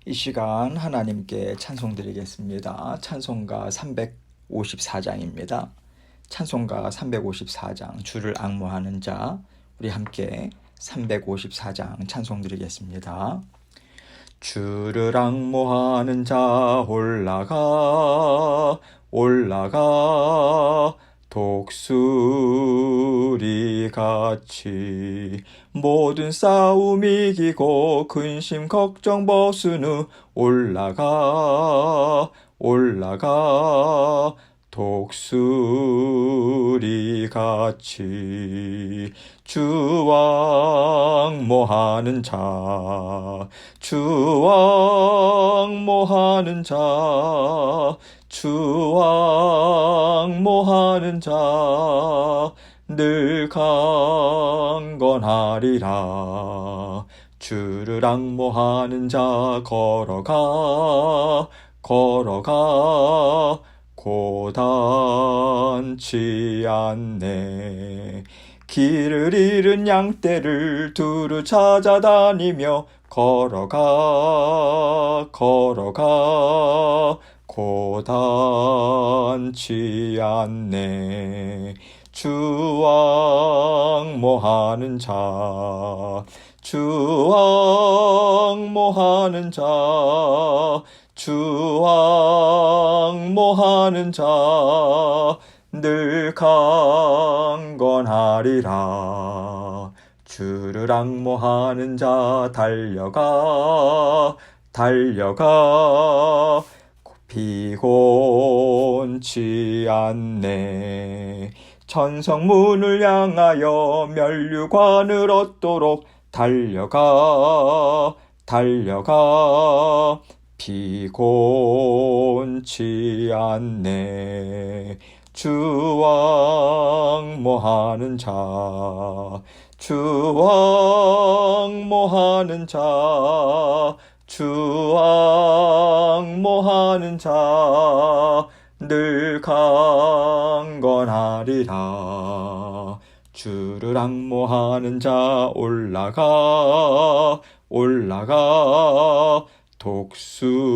이 시간 하나님께 찬송 드리겠습니다. 찬송가 354장입니다. 찬송가 354장 주를 앙모하는 자, 우리 함께 354장 찬송 드리겠습니다. 주를 앙모하는 자 올라가 독수리같이 모든 싸움 이기고 근심 걱정 벗은 후 올라가 독수리같이 주왕모하는 자 늘 강건하리라. 주를 앙모하는 자 걸어가 고단치 않네. 길을 잃은 양떼를 두루 찾아다니며 걸어가 고단치 않네. 주왕모하는 자 늘 강건하리라. 주를 앙모하는 자 달려가 피곤치 않네. 천성문을 향하여 면류관을 얻도록 달려가 피곤치 않네. 주왕모하는 자 늘 강건하리라. 주를 앙모하는 자 올라가 독수리같이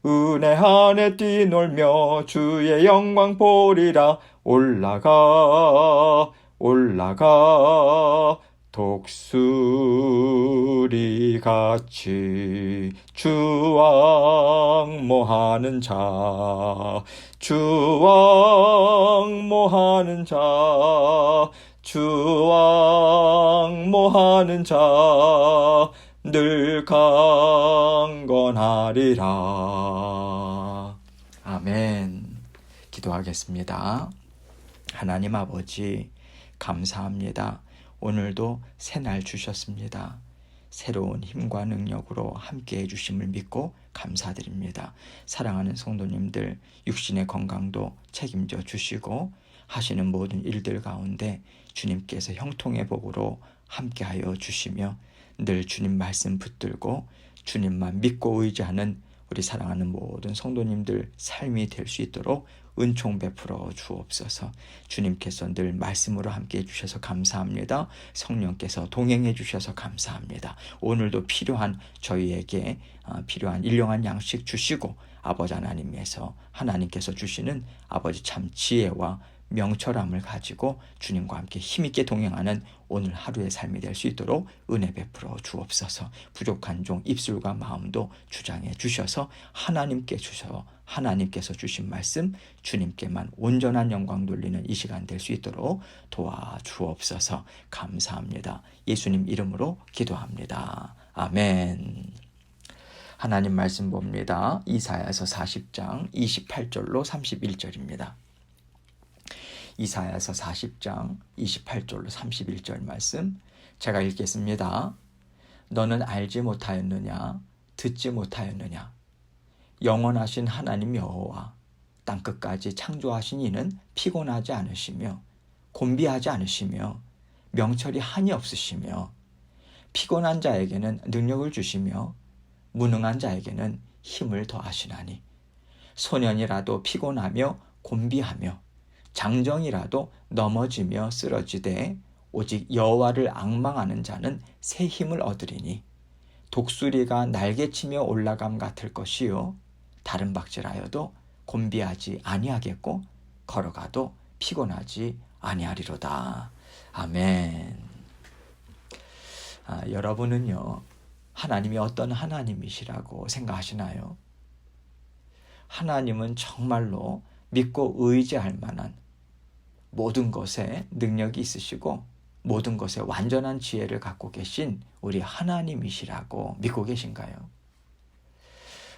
은혜 안에 뛰놀며 주의 영광 보리라. 올라가 독수리같이 주왕모하는 자 늘 강건하리라. 아멘. 기도하겠습니다. 하나님 아버지, 감사합니다. 오늘도 새날 주셨습니다. 새로운 힘과 능력으로 함께해 주심을 믿고 감사드립니다. 사랑하는 성도님들 육신의 건강도 책임져 주시고 하시는 모든 일들 가운데 주님께서 형통의 복으로 함께하여 주시며 늘 주님 말씀 붙들고 주님만 믿고 의지하는 우리 사랑하는 모든 성도님들 삶이 될 수 있도록 은총 베풀어 주옵소서. 주님께서 늘 말씀으로 함께해 주셔서 감사합니다. 성령께서 동행해 주셔서 감사합니다. 오늘도 필요한 저희에게 필요한 일용한 양식 주시고 아버지 하나님께서 주시는 아버지 참 지혜와 명철함을 가지고 주님과 함께 힘있게 동행하는 오늘 하루의 삶이 될 수 있도록 은혜 베풀어 주옵소서. 부족한 종 입술과 마음도 주장해 주셔서 하나님께서 주신 말씀 주님께만 온전한 영광 돌리는 이 시간 될 수 있도록 도와주옵소서. 감사합니다. 예수님 이름으로 기도합니다. 아멘. 하나님 말씀 봅니다. 이사야서 40장 28절로 31절입니다. 이사야서 40장 28절로 31절 말씀 제가 읽겠습니다. 너는 알지 못하였느냐? 듣지 못하였느냐? 영원하신 하나님 여호와 땅끝까지 창조하신 이는 피곤하지 않으시며 곤비하지 않으시며 명철이 한이 없으시며 피곤한 자에게는 능력을 주시며 무능한 자에게는 힘을 더하시나니 소년이라도 피곤하며 곤비하며 장정이라도 넘어지며 쓰러지되 오직 여호와를 앙망하는 자는 새 힘을 얻으리니 독수리가 날개치며 올라감 같을 것이요 다른 박질하여도 곤비하지 아니하겠고 걸어가도 피곤하지 아니하리로다. 아멘. 여러분은요, 하나님이 어떤 하나님이시라고 생각하시나요? 하나님은 정말로 믿고 의지할 만한 모든 것에 능력이 있으시고 모든 것에 완전한 지혜를 갖고 계신 우리 하나님이시라고 믿고 계신가요?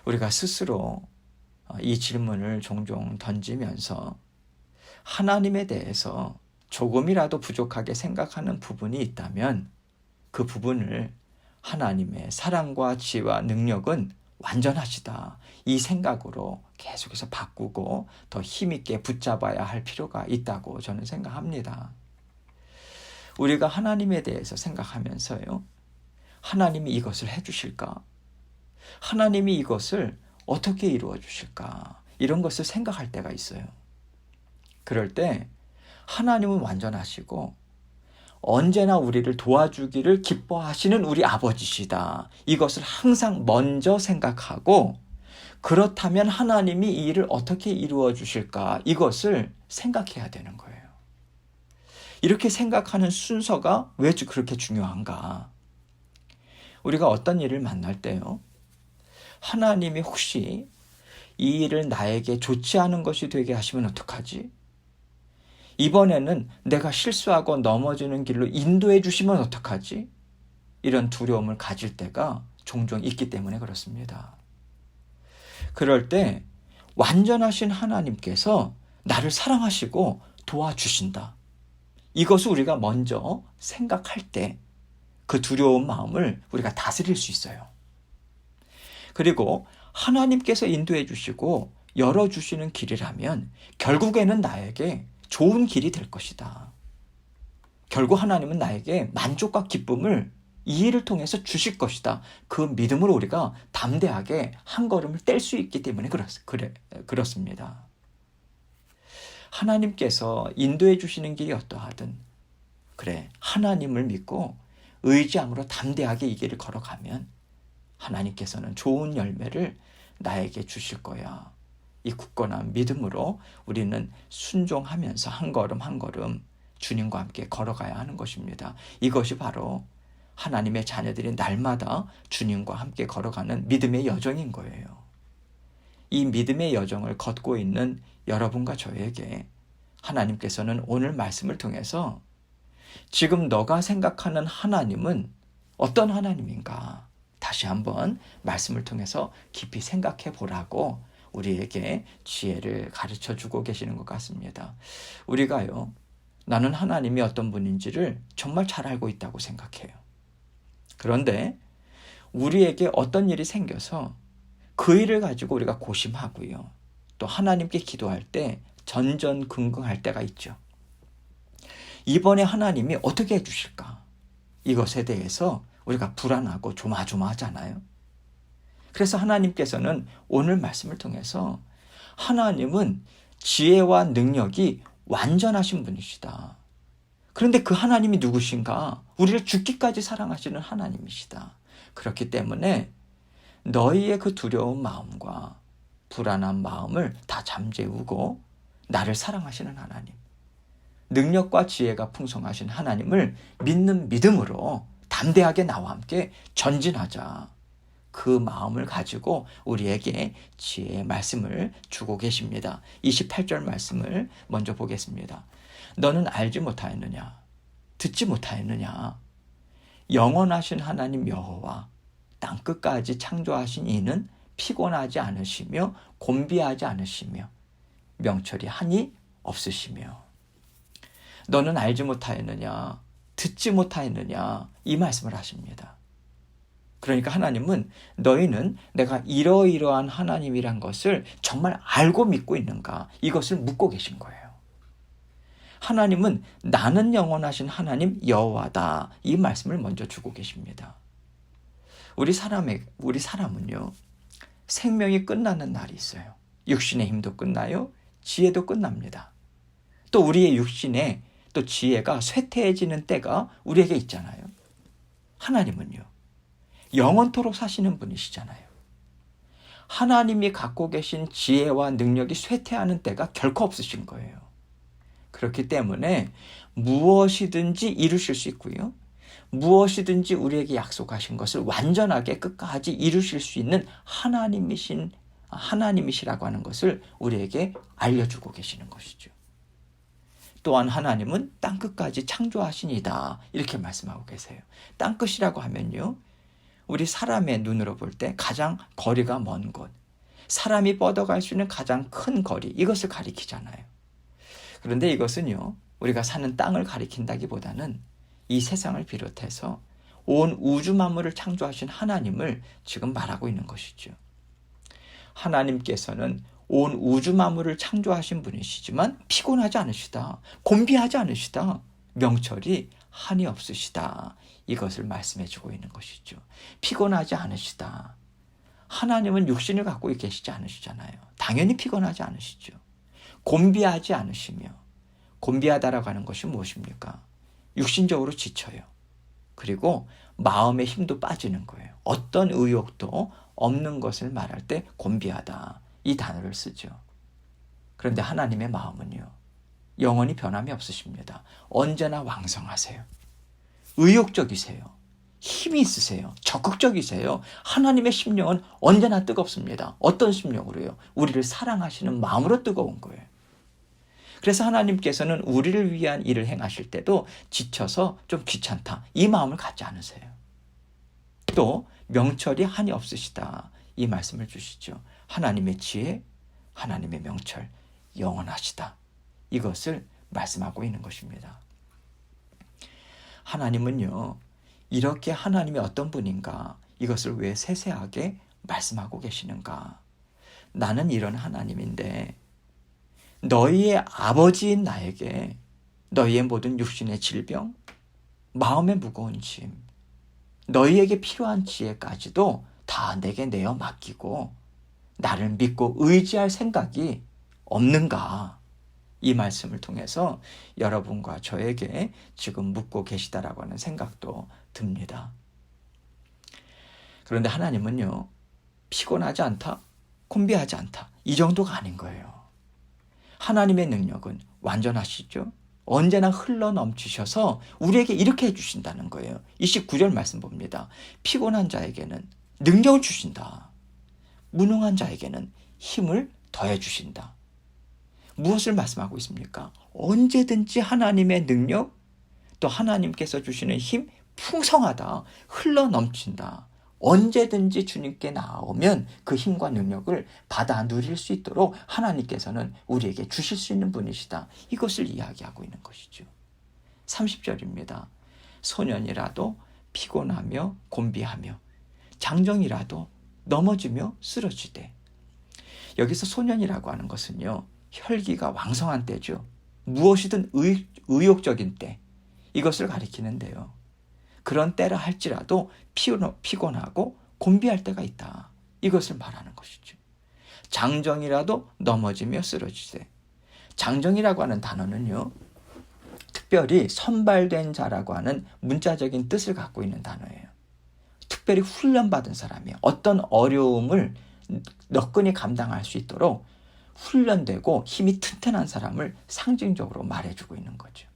우리가 스스로 이 질문을 종종 던지면서 하나님에 대해서 조금이라도 부족하게 생각하는 부분이 있다면 그 부분을 하나님의 사랑과 지혜와 능력은 완전하시다, 이 생각으로 계속해서 바꾸고 더 힘있게 붙잡아야 할 필요가 있다고 저는 생각합니다. 우리가 하나님에 대해서 생각하면서요, 하나님이 이것을 해주실까? 하나님이 이것을 어떻게 이루어 주실까? 이런 것을 생각할 때가 있어요. 그럴 때 하나님은 완전하시고 언제나 우리를 도와주기를 기뻐하시는 우리 아버지시다, 이것을 항상 먼저 생각하고, 그렇다면 하나님이 이 일을 어떻게 이루어 주실까, 이것을 생각해야 되는 거예요. 이렇게 생각하는 순서가 왜 그렇게 중요한가? 우리가 어떤 일을 만날 때요, 하나님이 혹시 이 일을 나에게 좋지 않은 것이 되게 하시면 어떡하지? 이번에는 내가 실수하고 넘어지는 길로 인도해 주시면 어떡하지? 이런 두려움을 가질 때가 종종 있기 때문에 그렇습니다. 그럴 때 완전하신 하나님께서 나를 사랑하시고 도와주신다, 이것을 우리가 먼저 생각할 때 그 두려운 마음을 우리가 다스릴 수 있어요. 그리고 하나님께서 인도해 주시고 열어주시는 길이라면 결국에는 나에게 좋은 길이 될 것이다. 결국 하나님은 나에게 만족과 기쁨을 이 일을 통해서 주실 것이다. 그 믿음으로 우리가 담대하게 한 걸음을 뗄 수 있기 때문에 그렇습니다. 하나님께서 인도해 주시는 길이 어떠하든 그래, 하나님을 믿고 의지함으로 담대하게 이 길을 걸어가면 하나님께서는 좋은 열매를 나에게 주실 거야. 이 굳건한 믿음으로 우리는 순종하면서 한 걸음 한 걸음 주님과 함께 걸어가야 하는 것입니다. 이것이 바로 하나님의 자녀들이 날마다 주님과 함께 걸어가는 믿음의 여정인 거예요. 이 믿음의 여정을 걷고 있는 여러분과 저에게 하나님께서는 오늘 말씀을 통해서 지금 너가 생각하는 하나님은 어떤 하나님인가, 다시 한번 말씀을 통해서 깊이 생각해 보라고 우리에게 지혜를 가르쳐 주고 계시는 것 같습니다. 우리가요, 나는 하나님이 어떤 분인지를 정말 잘 알고 있다고 생각해요. 그런데 우리에게 어떤 일이 생겨서 그 일을 가지고 우리가 고심하고요, 또 하나님께 기도할 때 전전긍긍할 때가 있죠. 이번에 하나님이 어떻게 해주실까? 이것에 대해서 우리가 불안하고 조마조마하잖아요. 그래서 하나님께서는 오늘 말씀을 통해서 하나님은 지혜와 능력이 완전하신 분이시다. 그런데 그 하나님이 누구신가? 우리를 죽기까지 사랑하시는 하나님이시다. 그렇기 때문에 너희의 그 두려운 마음과 불안한 마음을 다 잠재우고 나를 사랑하시는 하나님, 능력과 지혜가 풍성하신 하나님을 믿는 믿음으로 담대하게 나와 함께 전진하자, 그 마음을 가지고 우리에게 지혜의 말씀을 주고 계십니다. 28절 말씀을 먼저 보겠습니다. 너는 알지 못하였느냐? 듣지 못하였느냐? 영원하신 하나님 여호와 땅끝까지 창조하신 이는 피곤하지 않으시며 곤비하지 않으시며 명철이 한이 없으시며. 너는 알지 못하였느냐? 듣지 못하였느냐? 이 말씀을 하십니다. 그러니까 하나님은 너희는 내가 이러이러한 하나님이란 것을 정말 알고 믿고 있는가? 이것을 묻고 계신 거예요. 하나님은 나는 영원하신 하나님 여호와다, 이 말씀을 먼저 주고 계십니다. 우리 사람은요, 생명이 끝나는 날이 있어요. 육신의 힘도 끝나요. 지혜도 끝납니다. 또 우리의 육신에 또 지혜가 쇠퇴해지는 때가 우리에게 있잖아요. 하나님은요, 영원토록 사시는 분이시잖아요. 하나님이 갖고 계신 지혜와 능력이 쇠퇴하는 때가 결코 없으신 거예요. 그렇기 때문에 무엇이든지 이루실 수 있고요. 무엇이든지 우리에게 약속하신 것을 완전하게 끝까지 이루실 수 있는 하나님이시라고 하는 것을 우리에게 알려주고 계시는 것이죠. 또한 하나님은 땅끝까지 창조하시니다 이렇게 말씀하고 계세요. 땅끝이라고 하면요, 우리 사람의 눈으로 볼 때 가장 거리가 먼 곳, 사람이 뻗어갈 수 있는 가장 큰 거리, 이것을 가리키잖아요. 그런데 이것은요, 우리가 사는 땅을 가리킨다기보다는 이 세상을 비롯해서 온 우주 만물을 창조하신 하나님을 지금 말하고 있는 것이죠. 하나님께서는 온 우주 만물을 창조하신 분이시지만 피곤하지 않으시다, 곤비하지 않으시다, 명철이 한이 없으시다, 이것을 말씀해 주고 있는 것이죠. 피곤하지 않으시다. 하나님은 육신을 갖고 계시지 않으시잖아요. 당연히 피곤하지 않으시죠. 곤비하지 않으시며, 곤비하다라고 하는 것이 무엇입니까? 육신적으로 지쳐요. 그리고 마음의 힘도 빠지는 거예요. 어떤 의욕도 없는 것을 말할 때 곤비하다, 이 단어를 쓰죠. 그런데 하나님의 마음은요, 영원히 변함이 없으십니다. 언제나 왕성하세요. 의욕적이세요. 힘이 있으세요. 적극적이세요. 하나님의 심령은 언제나 뜨겁습니다. 어떤 심령으로요? 우리를 사랑하시는 마음으로 뜨거운 거예요. 그래서 하나님께서는 우리를 위한 일을 행하실 때도 지쳐서 좀 귀찮다, 이 마음을 갖지 않으세요. 또 명철이 한이 없으시다, 이 말씀을 주시죠. 하나님의 지혜, 하나님의 명철, 영원하시다, 이것을 말씀하고 있는 것입니다. 하나님은요, 이렇게 하나님이 어떤 분인가, 이것을 왜 세세하게 말씀하고 계시는가. 나는 이런 하나님인데 너희의 아버지인 나에게 너희의 모든 육신의 질병, 마음의 무거운 짐, 너희에게 필요한 지혜까지도 다 내게 내어 맡기고 나를 믿고 의지할 생각이 없는가. 이 말씀을 통해서 여러분과 저에게 지금 묻고 계시다라고 하는 생각도 듭니다. 그런데 하나님은요, 피곤하지 않다, 곤비하지 않다, 이 정도가 아닌 거예요. 하나님의 능력은 완전하시죠. 언제나 흘러 넘치셔서 우리에게 이렇게 해주신다는 거예요. 29절 말씀 봅니다. 피곤한 자에게는 능력을 주신다. 무능한 자에게는 힘을 더해 주신다. 무엇을 말씀하고 있습니까? 언제든지 하나님의 능력, 또 하나님께서 주시는 힘, 풍성하다, 흘러 넘친다. 언제든지 주님께 나오면 그 힘과 능력을 받아 누릴 수 있도록 하나님께서는 우리에게 주실 수 있는 분이시다. 이것을 이야기하고 있는 것이죠. 30절입니다. 소년이라도 피곤하며 곤비하며 장정이라도 넘어지며 쓰러지되. 여기서 소년이라고 하는 것은요, 혈기가 왕성한 때죠. 무엇이든 의욕적인 때, 이것을 가리키는데요. 그런 때라 할지라도 피곤하고 곤비할 때가 있다, 이것을 말하는 것이죠. 장정이라도 넘어지며 쓰러지세. 장정이라고 하는 단어는요, 특별히 선발된 자라고 하는 문자적인 뜻을 갖고 있는 단어예요. 특별히 훈련받은 사람이 어떤 어려움을 너끈히 감당할 수 있도록 훈련되고 힘이 튼튼한 사람을 상징적으로 말해주고 있는 거죠.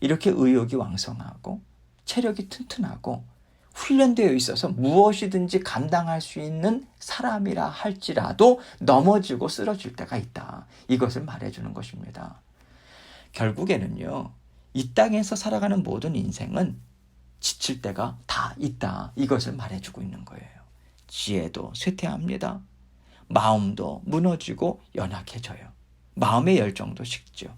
이렇게 의욕이 왕성하고 체력이 튼튼하고 훈련되어 있어서 무엇이든지 감당할 수 있는 사람이라 할지라도 넘어지고 쓰러질 때가 있다, 이것을 말해주는 것입니다. 결국에는요, 이 땅에서 살아가는 모든 인생은 지칠 때가 다 있다, 이것을 말해주고 있는 거예요. 지혜도 쇠퇴합니다. 마음도 무너지고 연약해져요. 마음의 열정도 식죠.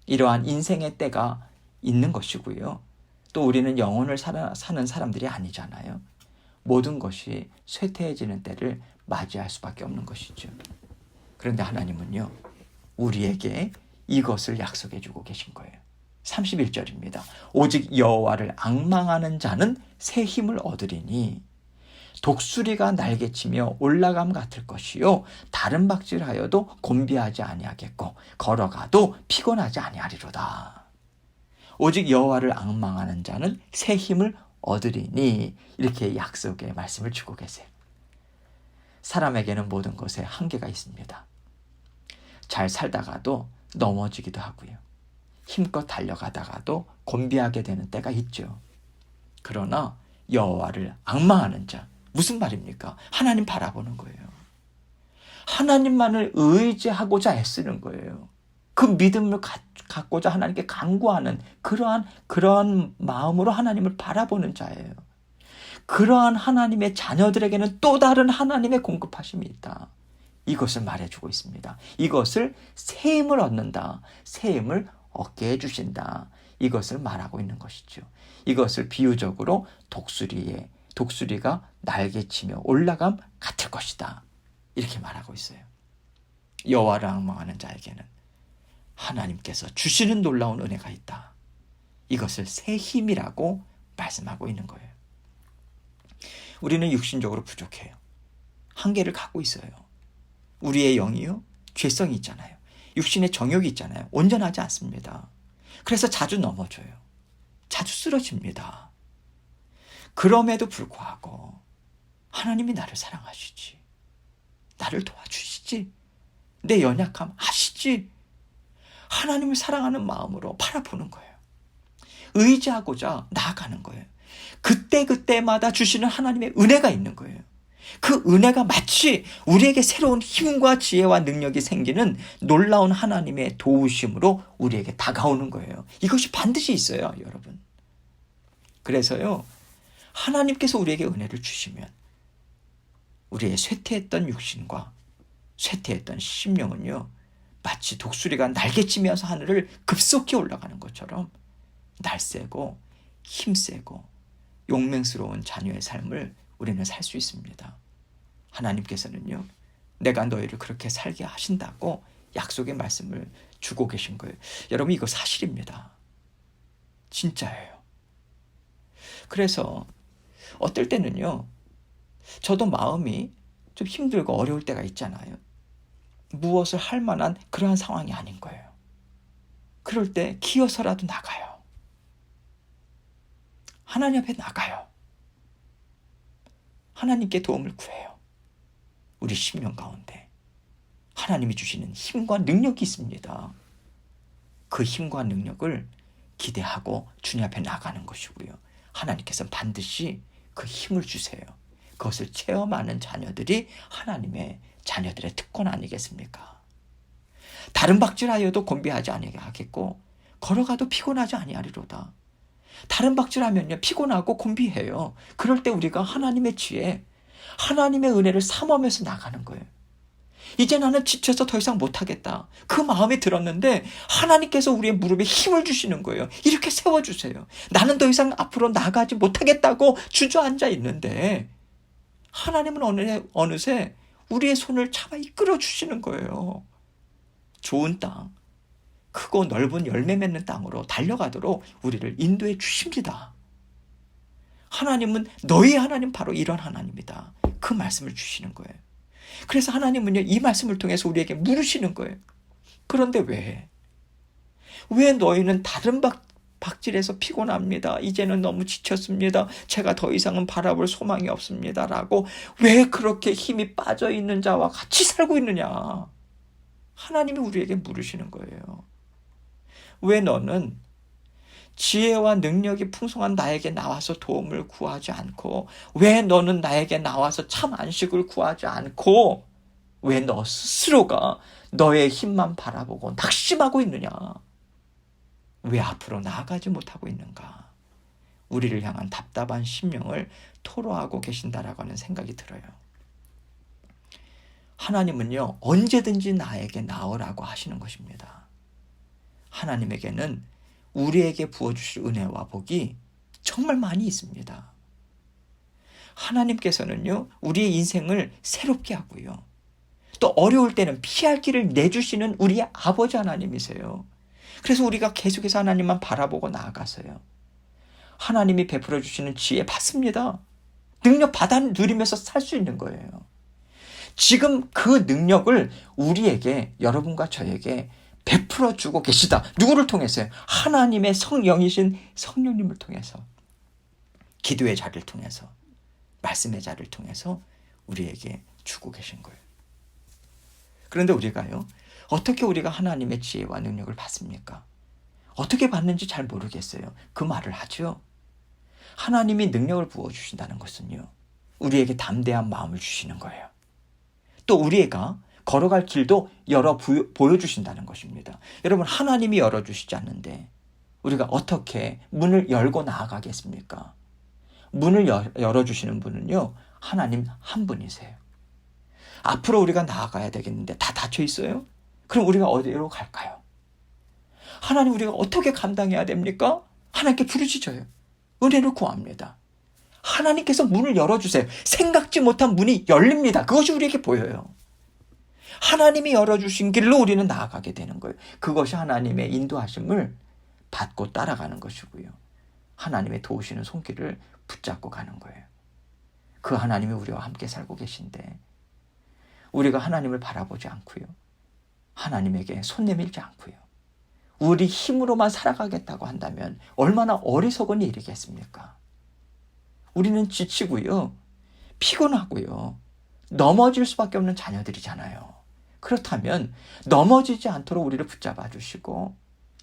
이러한 인생의 때가 있는 것이고요. 또 우리는 영혼을 사는 사람들이 아니잖아요. 모든 것이 쇠퇴해지는 때를 맞이할 수밖에 없는 것이죠. 그런데 하나님은요, 우리에게 이것을 약속해 주고 계신 거예요. 31절입니다. 오직 여호와를 앙망하는 자는 새 힘을 얻으리니 독수리가 날개치며 올라감 같을 것이요 다른 박질하여도 곤비하지 아니하겠고 걸어가도 피곤하지 아니하리로다. 오직 여호와를 앙망하는 자는 새 힘을 얻으리니 이렇게 약속의 말씀을 주고 계세요. 사람에게는 모든 것에 한계가 있습니다. 잘 살다가도 넘어지기도 하고요. 힘껏 달려가다가도 곤비하게 되는 때가 있죠. 그러나 여호와를 앙망하는 자, 무슨 말입니까? 하나님 바라보는 거예요. 하나님만을 의지하고자 애쓰는 거예요. 그 믿음을 갖고자 하나님께 간구하는 그러한 마음으로 하나님을 바라보는 자예요. 그러한 하나님의 자녀들에게는 또 다른 하나님의 공급하심이 있다. 이것을 말해주고 있습니다. 이것을 새 힘을 얻는다. 새 힘을 얻게 해주신다. 이것을 말하고 있는 것이죠. 이것을 비유적으로 독수리가 날개치며 올라감 같을 것이다. 이렇게 말하고 있어요. 여호와를 앙망하는 자에게는 하나님께서 주시는 놀라운 은혜가 있다. 이것을 새 힘이라고 말씀하고 있는 거예요. 우리는 육신적으로 부족해요. 한계를 갖고 있어요. 우리의 영이요, 죄성이 있잖아요. 육신의 정욕이 있잖아요. 온전하지 않습니다. 그래서 자주 넘어져요. 자주 쓰러집니다. 그럼에도 불구하고 하나님이 나를 사랑하시지. 나를 도와주시지. 내 연약함 아시지. 하나님을 사랑하는 마음으로 바라보는 거예요. 의지하고자 나아가는 거예요. 그때마다 주시는 하나님의 은혜가 있는 거예요. 그 은혜가 마치 우리에게 새로운 힘과 지혜와 능력이 생기는 놀라운 하나님의 도우심으로 우리에게 다가오는 거예요. 이것이 반드시 있어요, 여러분. 그래서요, 하나님께서 우리에게 은혜를 주시면 우리의 쇠퇴했던 육신과 쇠퇴했던 심령은요, 마치 독수리가 날개치면서 하늘을 급속히 올라가는 것처럼 날쌔고 힘세고 용맹스러운 자녀의 삶을 우리는 살 수 있습니다. 하나님께서는요, 내가 너희를 그렇게 살게 하신다고 약속의 말씀을 주고 계신 거예요. 여러분, 이거 사실입니다. 진짜예요. 그래서 어떨 때는요, 저도 마음이 좀 힘들고 어려울 때가 있잖아요. 무엇을 할 만한 그러한 상황이 아닌 거예요. 그럴 때 기어서라도 나가요. 하나님 앞에 나가요. 하나님께 도움을 구해요. 우리 심령 가운데 하나님이 주시는 힘과 능력이 있습니다. 그 힘과 능력을 기대하고 주님 앞에 나가는 것이고요. 하나님께서는 반드시 그 힘을 주세요. 그것을 체험하는 자녀들이 하나님의 자녀들의 특권 아니겠습니까? 다른 박질하여도 곤비하지 아니하겠고 걸어가도 피곤하지 아니하리로다. 다른 박질하면요, 피곤하고 곤비해요. 그럴 때 우리가 하나님의 지혜, 하나님의 은혜를 삼으면서 나가는 거예요. 이제 나는 지쳐서 더 이상 못하겠다. 그 마음이 들었는데 하나님께서 우리의 무릎에 힘을 주시는 거예요. 이렇게 세워주세요. 나는 더 이상 앞으로 나가지 못하겠다고 주저앉아 있는데 하나님은 어느새 우리의 손을 잡아 이끌어 주시는 거예요. 좋은 땅, 크고 넓은 열매 맺는 땅으로 달려가도록 우리를 인도해 주십니다. 하나님은 너희 하나님 바로 이런 하나님이다. 그 말씀을 주시는 거예요. 그래서 하나님은요, 이 말씀을 통해서 우리에게 물으시는 거예요. 그런데 왜 너희는 다른 박질에서 피곤합니다. 이제는 너무 지쳤습니다. 제가 더 이상은 바라볼 소망이 없습니다. 라고 왜 그렇게 힘이 빠져 있는 자와 같이 살고 있느냐. 하나님이 우리에게 물으시는 거예요. 왜 너는 지혜와 능력이 풍성한 나에게 나와서 도움을 구하지 않고, 왜 너는 나에게 나와서 참 안식을 구하지 않고, 왜 너 스스로가 너의 힘만 바라보고 낙심하고 있느냐? 왜 앞으로 나아가지 못하고 있는가? 우리를 향한 답답한 심령을 토로하고 계신다라고 하는 생각이 들어요. 하나님은요, 언제든지 나에게 나오라고 하시는 것입니다. 하나님에게는 우리에게 부어주실 은혜와 복이 정말 많이 있습니다. 하나님께서는요, 우리의 인생을 새롭게 하고요, 또 어려울 때는 피할 길을 내주시는 우리의 아버지 하나님이세요. 그래서 우리가 계속해서 하나님만 바라보고 나아가서요, 하나님이 베풀어 주시는 지혜 받습니다. 능력 받아 누리면서 살 수 있는 거예요. 지금 그 능력을 우리에게, 여러분과 저에게 베풀어 주고 계시다. 누구를 통해서요? 하나님의 성령이신 성령님을 통해서, 기도의 자리를 통해서, 말씀의 자리를 통해서 우리에게 주고 계신 거예요. 그런데 우리가요, 어떻게 우리가 하나님의 지혜와 능력을 받습니까? 어떻게 받는지 잘 모르겠어요. 그 말을 하죠. 하나님이 능력을 부어주신다는 것은요, 우리에게 담대한 마음을 주시는 거예요. 또 우리가 걸어갈 길도 보여주신다는 것입니다. 여러분, 하나님이 열어주시지 않는데 우리가 어떻게 문을 열고 나아가겠습니까? 문을 열어주시는 분은요, 하나님 한 분이세요. 앞으로 우리가 나아가야 되겠는데 다 닫혀 있어요? 그럼 우리가 어디로 갈까요? 하나님, 우리가 어떻게 감당해야 됩니까? 하나님께 부르짖어요. 은혜를 구합니다. 하나님께서 문을 열어주세요. 생각지 못한 문이 열립니다. 그것이 우리에게 보여요. 하나님이 열어주신 길로 우리는 나아가게 되는 거예요. 그것이 하나님의 인도하심을 받고 따라가는 것이고요. 하나님의 도우시는 손길을 붙잡고 가는 거예요. 그 하나님이 우리와 함께 살고 계신데 우리가 하나님을 바라보지 않고요, 하나님에게 손 내밀지 않고요, 우리 힘으로만 살아가겠다고 한다면 얼마나 어리석은 일이겠습니까? 우리는 지치고요, 피곤하고요, 넘어질 수밖에 없는 자녀들이잖아요. 그렇다면 넘어지지 않도록 우리를 붙잡아 주시고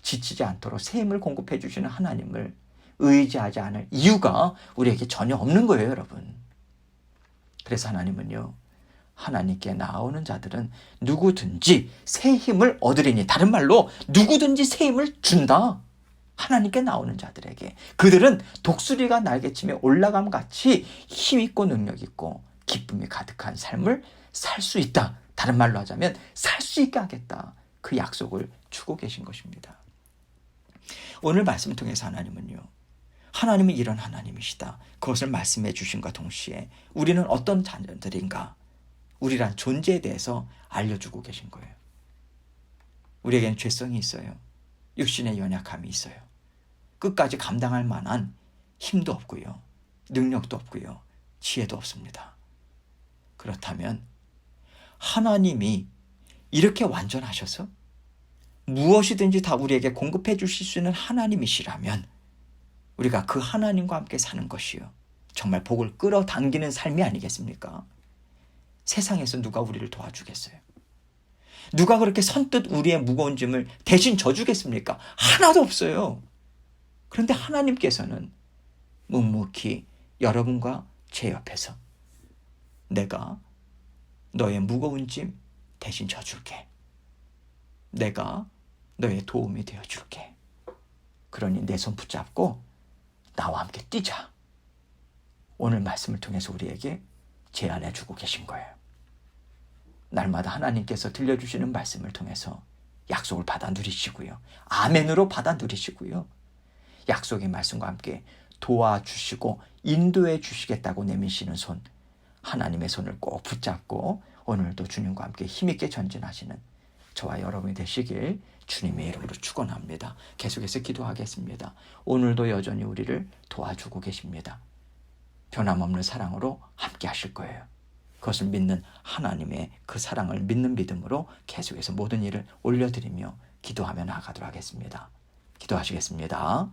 지치지 않도록 새 힘을 공급해 주시는 하나님을 의지하지 않을 이유가 우리에게 전혀 없는 거예요, 여러분. 그래서 하나님은요, 하나님께 나오는 자들은 누구든지 새 힘을 얻으리니, 다른 말로 누구든지 새 힘을 준다. 하나님께 나오는 자들에게 그들은 독수리가 날개치며 올라감 같이 힘있고 능력있고 기쁨이 가득한 삶을 살 수 있다. 다른 말로 하자면 살 수 있게 하겠다. 그 약속을 주고 계신 것입니다. 오늘 말씀을 통해서 하나님은요, 하나님은 이런 하나님이시다. 그것을 말씀해 주신과 동시에 우리는 어떤 자녀들인가, 우리란 존재에 대해서 알려주고 계신 거예요. 우리에게는 죄성이 있어요. 육신의 연약함이 있어요. 끝까지 감당할 만한 힘도 없고요, 능력도 없고요, 지혜도 없습니다. 그렇다면 하나님이 이렇게 완전하셔서 무엇이든지 다 우리에게 공급해 주실 수 있는 하나님이시라면 우리가 그 하나님과 함께 사는 것이요, 정말 복을 끌어당기는 삶이 아니겠습니까? 세상에서 누가 우리를 도와주겠어요? 누가 그렇게 선뜻 우리의 무거운 짐을 대신 져주겠습니까? 하나도 없어요. 그런데 하나님께서는 묵묵히 여러분과 제 옆에서 내가 너의 무거운 짐 대신 져줄게. 내가 너의 도움이 되어줄게. 그러니 내 손 붙잡고 나와 함께 뛰자. 오늘 말씀을 통해서 우리에게 제안해주고 계신 거예요. 날마다 하나님께서 들려주시는 말씀을 통해서 약속을 받아 누리시고요, 아멘으로 받아 누리시고요, 약속의 말씀과 함께 도와주시고 인도해 주시겠다고 내미시는 손, 하나님의 손을 꼭 붙잡고 오늘도 주님과 함께 힘있게 전진하시는 저와 여러분이 되시길 주님의 이름으로 축원합니다. 계속해서 기도하겠습니다. 오늘도 여전히 우리를 도와주고 계십니다. 변함없는 사랑으로 함께 하실 거예요. 그것을 믿는 하나님의 그 사랑을 믿는 믿음으로 계속해서 모든 일을 올려드리며 기도하며 나아가도록 하겠습니다. 기도하시겠습니다.